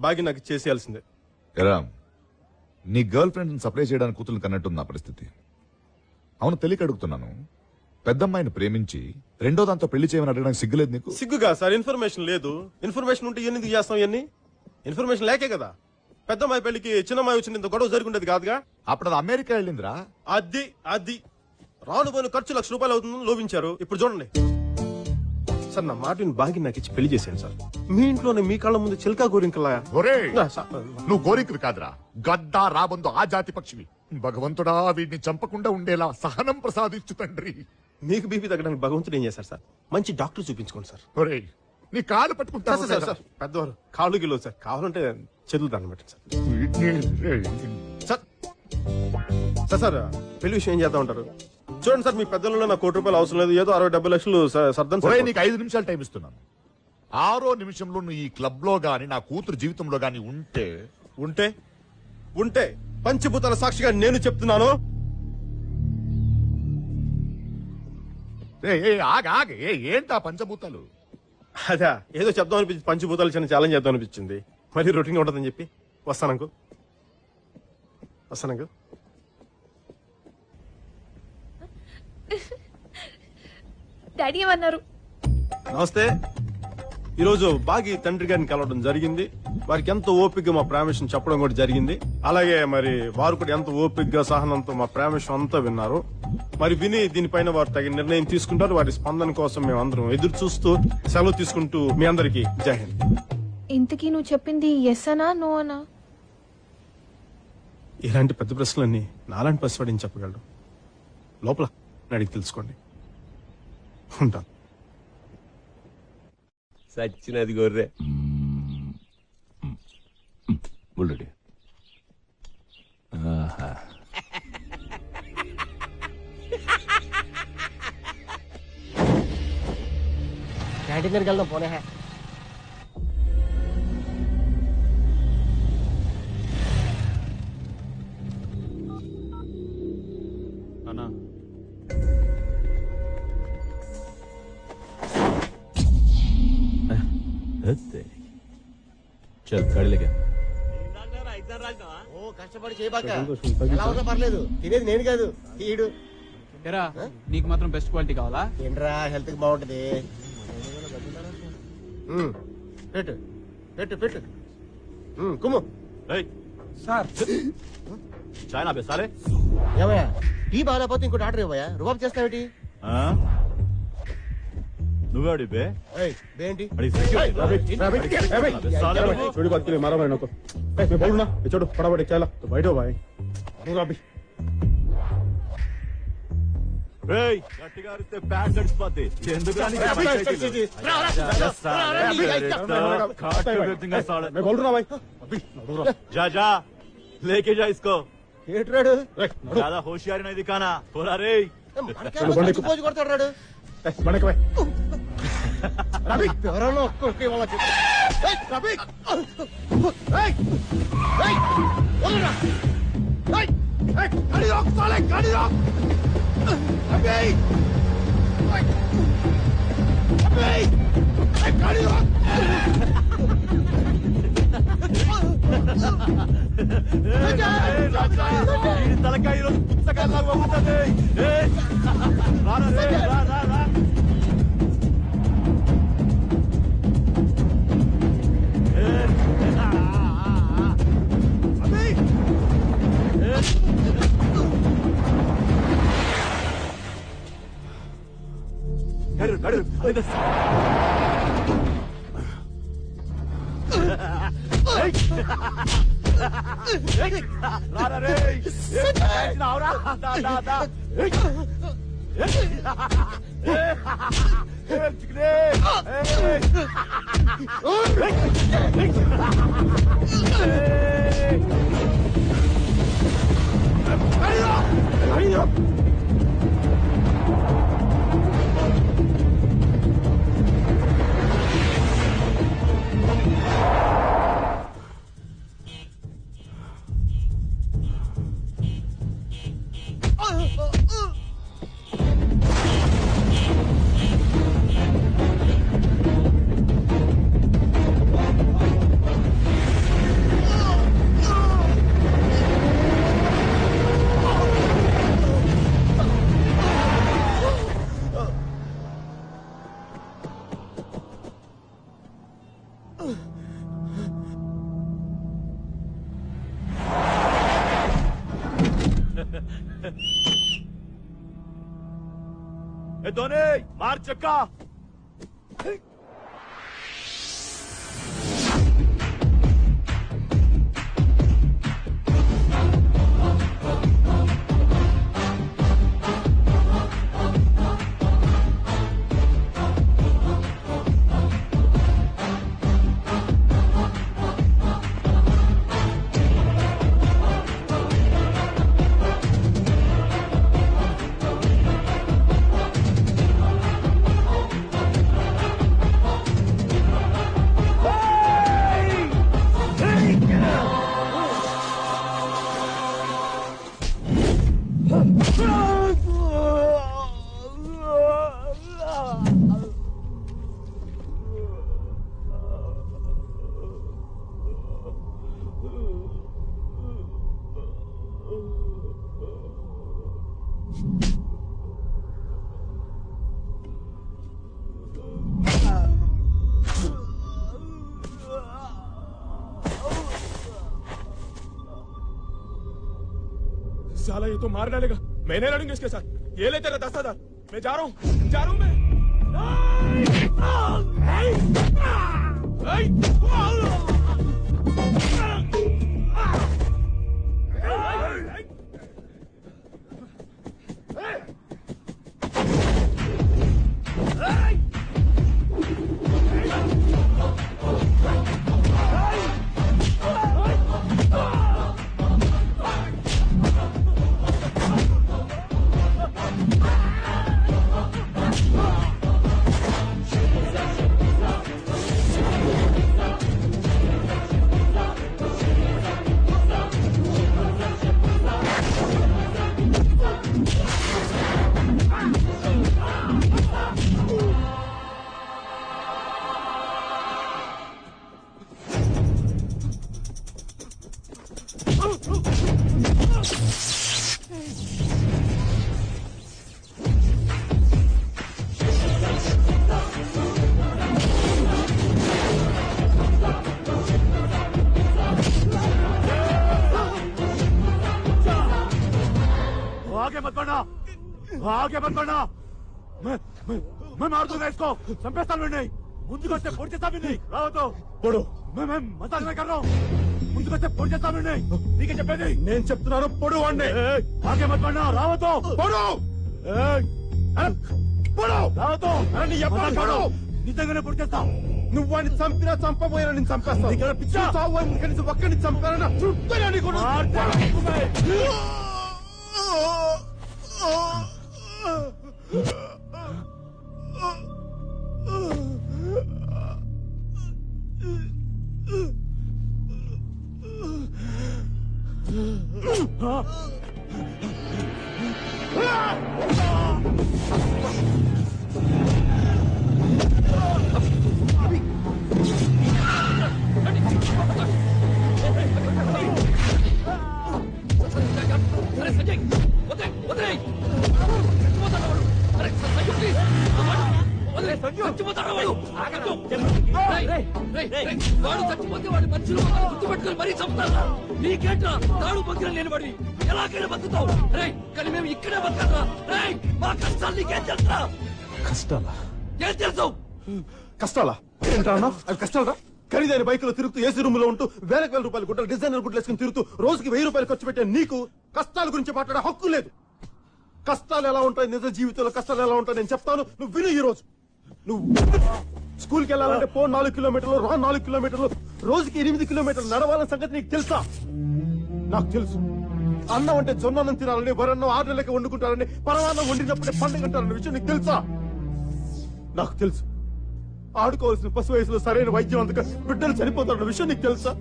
బాగి నాకు చేసేయాల్సిందే. ఎరా, నీ గర్ల్ ఫ్రెండ్ సప్లై చేయడానికి కూతురు కన్నట్టుంది నా పరిస్థితి. అవును, తెలియక అడుగుతున్నాను. పెద్దమ్మాయిని ప్రేమించి రెండో దాంతో పెళ్లి చేయమని అడగడానికి సిగ్గులేదు నీకు? సిగ్గుగా సార్, ఇన్ఫర్మేషన్ లేదు. ఇన్ఫర్మేషన్ ఉంటే ఎందుకు చేస్తాం ఇవన్నీ? ఇన్ఫర్మేషన్ లేకే కదా పెద్దమ్మాయి పెళ్లికి చిన్నమ్మాయి వచ్చింది ఇంత గొడవ జరుగుండేది కాదుగా. అప్పుడు అది అమెరికా వెళ్ళిందిరా. అది రాను పోయిన ఖర్చు ₹1,00,000 అవుతుందని లోపించారు. ఇప్పుడు చూడండి సార్, నా మాటని బాగి నాకు ఇచ్చి పెళ్లి చేశాను సార్. మీ ఇంట్లోనే మీ కళ్ళ ముందు చిలకా గోరింకలా. నువ్వు గోరింకులు కాదురా, గద్దా రాబందు ఆ జాతి పక్షివి. భగవంతుడా, వీడిని చంపకుండా ఉండేలా సహనం ప్రసాదించు తండ్రి. మీకు బీపీ తగ్గడానికి భగవంతుడు ఏం చేశారు సార్? మంచి డాక్టర్ చూపించుకోండి సార్. ఒరేయ్, నీ కాలు పట్టుకుంటా సార్. పెద్దవారు కాళ్ళు గిలో సార్, కావాలంటే చేతులు దాన్ని పెట్టండి సార్. సార్ సార్ పెళ్లి విషయం ఏం చేస్తా ఉంటారు? చూడండి సార్, మీ పెద్దలలో నాకు ₹1,00,000 అవసరం లేదు. ఏదో 60-70 లక్షలు సర్దం సార్. నీకు 5 నిమిషాలు టైం ఇస్తున్నాను. 6వ నిమిషంలో నువ్వు ఈ క్లబ్ లో గాని నా కూతురు జీవితంలో గాని ఉంటే పంచభూతాల సాక్షిగా నేను చెప్తున్నాను. ఏంటా పంచభూతాలు? అదా ఏదో చెప్దాం అనిపించింది. పంచభూతాలు చిన్న ఛాలెంజ్ చేద్దాం అనిపించింది. మరి రొటీన్ ఉంటుందని చెప్పి వస్తానంకు. డాడీ ఏమన్నారు? నమస్తే. ఈరోజు బాగి తండ్రి గారిని కలవడం జరిగింది. వారికి ఎంతో ఓపికగా మా ప్రేమేశం చెప్పడం కూడా జరిగింది. అలాగే మరి వారు కూడా ఎంతో ఓపికగా సహనంతో మా ప్రేమేశం అంతా విన్నారు. మరి విని దీనిపైన వారు తగిన నిర్ణయం తీసుకుంటారు. వారి స్పందన కోసం మేము అందరం ఎదురు చూస్తూ సెలవు తీసుకుంటూ మీ అందరికి జై హింద్. ఇంతకీ నువ్వు చెప్పింది ఎస్ అనా నో అనా? ఇలాంటి పెద్ద ప్రశ్నలన్నీ నాలాంటి పసివాడిని చెప్పగలడు. లోపల అడిగి తెలుసుకోండి. ఉంటాను. సచ్చినది గొర్రె. బుల్లెడి క్యాంటీన్ దగ్గరికి వెళ్దాం పోనే. అన్నా చల్ గాడి లేక. ఓ కష్టపడి చేయబాక, ఎలా ఉన్నా పర్లేదు. తినేది నేను కాదు, ఈడు. ఎరా, నీకు మాత్రం బెస్ట్ క్వాలిటీ కావాలా? ఏంట్రా, హెల్త్ కి బాగుంటది. పెట్టు పెట్టు పెట్టు. కుమ్ము. సార్ చాయ్ నా బెసాలే. ఏమయ్యా, టీ బాగాలేకపోతే ఇంకోటి ఆర్డర్ ఇవ్వయా? రుబాబ్ చేస్తావేటి? నువ్వే బే ఏంటి? చూడు పడబడి చాలా బయట బాయ్. గట్టిగా అరిస్తే ప్యాడ్ తడిసిపోద్ది. ఎందుకు जा लेके जा इसको. ज्यादा होशियारी नहीं दिखाना. बोला रे పోజు కొడతాడు. ఎవరన్నా ఒక్కొక్క వాళ్ళ తలకాయ పుస్తకాలు పోతుంది. ए धोनी मार चक्का। साला ये तो मार डालेगा। मैं नहीं लड़ूंगी इसके साथ। ये ले तेरा 10,000। मैं जा रहा हूँ मैं। आगे मत बढ़ना। मैं मार दूंगा इसको। चंपेస్తాను नहीं ముందుకొస్తే పొడి చేస్తాను नहीं రావతో పొడు मैं మజాక్ नहीं कर रहा हूं ముందుకొస్తే పొడి చేస్తాను नहीं నీకే చెప్పేది నేను చెప్తున్నాను పొడు వాడిని आगे मत बढ़ना రావతో పొడు అరే పొడు రావతో అరే నీ ఎప్పుడు పొడు నిజంగానే పొడి చేస్తా నువ్వు వాడిని చంపినా చంపబోయినా నేను చంపేస్తాను ఇక్కడ పిచ్చా చావు కనీసం ఒక్కడిని చంపారన్నా చుట్టూ నీకు వాడు చచ్చిపోతే వాడి మనుషులు గుర్తుపెట్టుకుని మరీ చంపుతారా? నీకేంట్రా తాడు పక్కన లేని వాడివి ఎలాగైనా బతుకుతావు? కానీ మేము ఇక్కడే బతకరా? మా కష్టాలు నీకేం తెలుసా? కష్టాలా? ఏం తెలుసు? కష్టాలా ఏంటా అవి కష్టాలరా? ఖరీదైన బైకులో తిరుగుతూ ఏసీ రూమ్ లో ఉంటూ వేల రూపాయలు గుడ్డలు డిజైనర్ గుడ్లు వేసుకుని తిరుగుతూ రోజుకి 1000 రూపాయలు ఖర్చు పెట్టే నీకు కష్టాల గురించి మాట్లాడే హక్కు లేదు. కష్టాలు ఎలా ఉంటాయి, నిజ జీవితంలో కష్టాలు ఎలా ఉంటాయి నేను చెప్తాను, నువ్వు విను. ఈ రోజు నువ్వు స్కూల్కి వెళ్ళాలంటే 4 కిలోమీటర్లు, 4 కిలోమీటర్లు, రోజుకి 8 కిలోమీటర్లు నడవాలన్న సంగతి నీకు తెలుసా? నాకు తెలుసు. అన్నం అంటే జొన్నన్నం తినాలని, వరన్నం 6 నెలలకి వండుకుంటారని, పరమాన్నం వండినప్పుడే పండుగ అంటారన్న విషయం నీకు తెలుసా? నాకు తెలుసు. ఆడుకోవాల్సిన పశు వయసులో సరైన వైద్యం అందుక బిడ్డలు చనిపోతారన్న విషయం నీకు తెలుసా?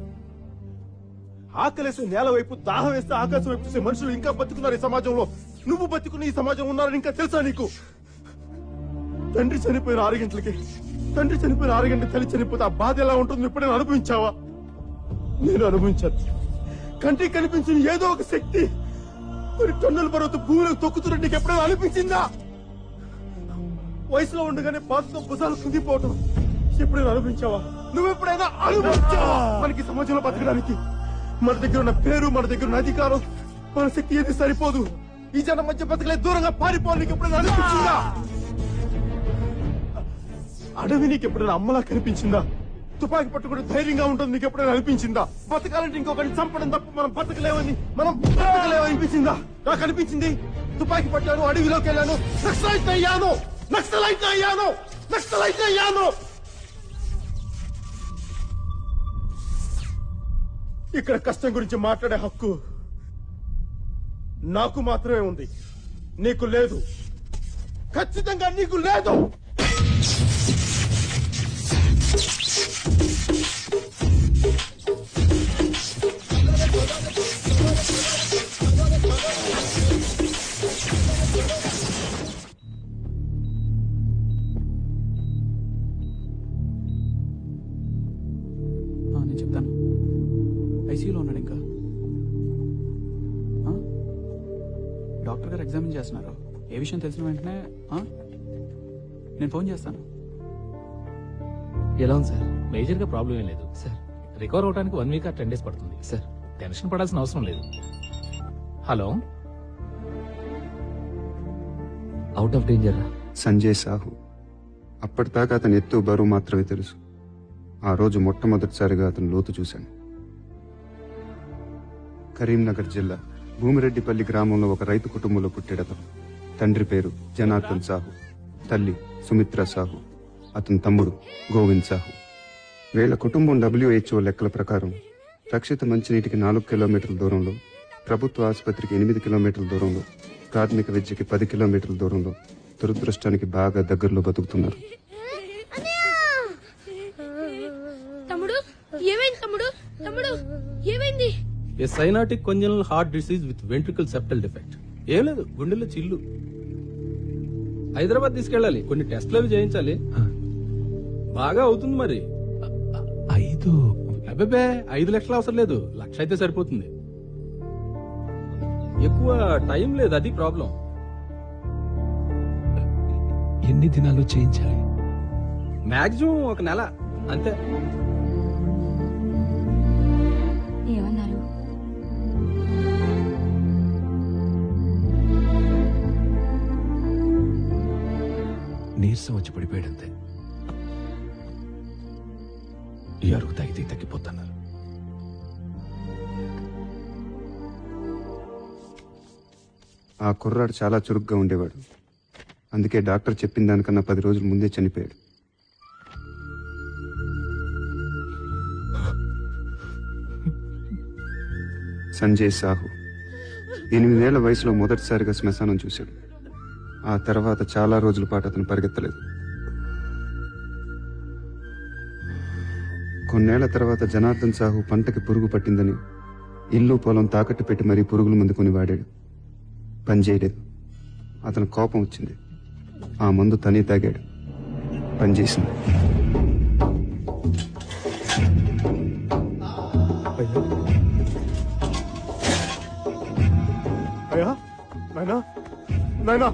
ఆకలేసి నేల వైపు, దాహం వేస్తే ఆకాశం వైపు చూసే మనుషులు ఇంకా బతుకున్నారు ఈ సమాజంలో. నువ్వు బతుకున్న ఈ సమాజం ఉన్నారని ఇంకా తెలుసా నీకు? తండ్రి చనిపోయిన 6 గంటలకి, తండ్రి చనిపోయిన 6 గంటలకి తల్లి చనిపోతే ఆ బాధ ఎలా ఉంటుందో ఎప్పుడైనా అనుభవించావా? నేను అనుభవించాను. కంటికి కనిపించిన ఏదో ఒక శక్తి మరి టన్నుల బరువుతో భూమిలో తొక్కుతున్నట్టు నీకు ఎప్పుడైనా అనిపించిందా? వయసులో ఉండగానే బాధతో భుజాలు కుంగిపోవటం ఎప్పుడైనా అనుభవించావా? నువ్వు ఎప్పుడైనా అనుభవించావా? మనకి సమాజంలో బతకడానికి మన దగ్గర ఉన్న పేరు, మన దగ్గర ఉన్న అధికారం, మన శక్తి ఏది సరిపోదు. ఈ జనం మధ్య బతకలే దూరంగా పారిపోవాలి నీకు ఎప్పుడైనా అనిపించిందా? అడవి నీకు ఎప్పుడైనా అమ్మలా కనిపించిందా? తుపాకీ పట్టుకుంటే ధైర్యంగా ఉంటుంది నీకు ఎప్పుడైనా అనిపించిందా? బతకాలంటే ఇంకొకరిని చంపడం తప్ప మనం బతకలేమనిపించిందా? నాకు అనిపించింది. తుపాకీ పట్టాను, అడవిలోకి వెళ్ళాను, నక్సలైట్ అయ్యాను. ఇక్కడ కష్టం గురించి మాట్లాడే హక్కు నాకు మాత్రమే ఉంది, నీకు లేదు. ఖచ్చితంగా నీకు లేదు. నేను చెప్తాను. ఐసీయూలో ఉన్నాడు ఇంకా. డాక్టర్ గారు ఎగ్జామిన్ చేస్తున్నారు. ఏ విషయం తెలిసిన వెంటనే నేను ఫోన్ చేస్తాను. ఎలా ఉంది సార్? మేజర్ గా ప్రాబ్లం ఏం లేదు సార్. రికవర్ అవడానికి 1 వీక్ 10 డేస్ పడుతుంది సార్. టెన్షన్ పడాల్సిన అవసరం లేదు. Hello, out of danger. Sanjay Sahu. అప్పటిదాకా అతని ఎత్తు బరువు మాత్రమే తెలుసు. ఆ రోజు మొట్టమొదటిసారిగా అతను లోతు చూశాను. కరీంనగర్ జిల్లా భూమిరెడ్డిపల్లి గ్రామంలో ఒక రైతు కుటుంబంలో పుట్టాడతను. తండ్రి పేరు జనార్దన్ సాహు, తల్లి సుమిత్ర సాహు, అతని తమ్ముడు గోవింద్ సాహు. వీళ్ళ కుటుంబం WHO లెక్కల ప్రకారం రక్షిత మంచినీటికి 4 కిలోమీటర్ల దూరంలో, ప్రభుత్వ ఆసుపత్రికి 8 కిలోమీటర్ల దూరంలో, ప్రాథమిక విద్యకి 10 కిలోమీటర్ల దూరంలో, దురదృష్టానికి బాగా దగ్గరలో బతుకుతున్నారు. A cyanotic congenital heart disease with ventricle septal defect. ఏం లేదు, గుండెల్లో చిల్లు. హైదరాబాద్ తీసుకెళ్ళాలి, కొన్ని టెస్ట్లు అవి చేయించాలి. బాగా అవుతుంది మరి. 5 అబ్బే 5 లక్షలు అవసరం లేదు, 1,00,000 అయితే సరిపోతుంది. ఎక్కువ టైం లేదు, అది ప్రాబ్లం. ఎన్ని దినాలు చేయించాలి? మాక్సిమం 1 నెల అంతే. ఏమన్నారు? నీరసం వచ్చి పడిపోయాడంతే. ఈ అరుగు తాగితే తగ్గిపోతున్నారు. ఆ కుర్రాడు చాలా చురుగ్గా ఉండేవాడు. అందుకే డాక్టర్ చెప్పిన దానికన్నా 10 రోజుల ముందే చనిపోయాడు. సంజయ్ సాహు 8 ఏళ్ల వయసులో మొదటిసారిగా శ్మశానం చూశాడు. ఆ తర్వాత చాలా రోజుల పాటు అతను పరిగెత్తలేదు. కొన్నేళ్ల తర్వాత జనార్దన్ సాహు పంటకి పురుగు పట్టిందని ఇల్లు పొలం తాకట్టు పెట్టి మరీ పురుగుల మందు కొని వాడాడు. పనిచేయలేదు. అతను కోపం వచ్చింది. ఆ మందు తనే తాగాడు. పనిచేసింది. అయ్యా, నాయనా, నాయనా,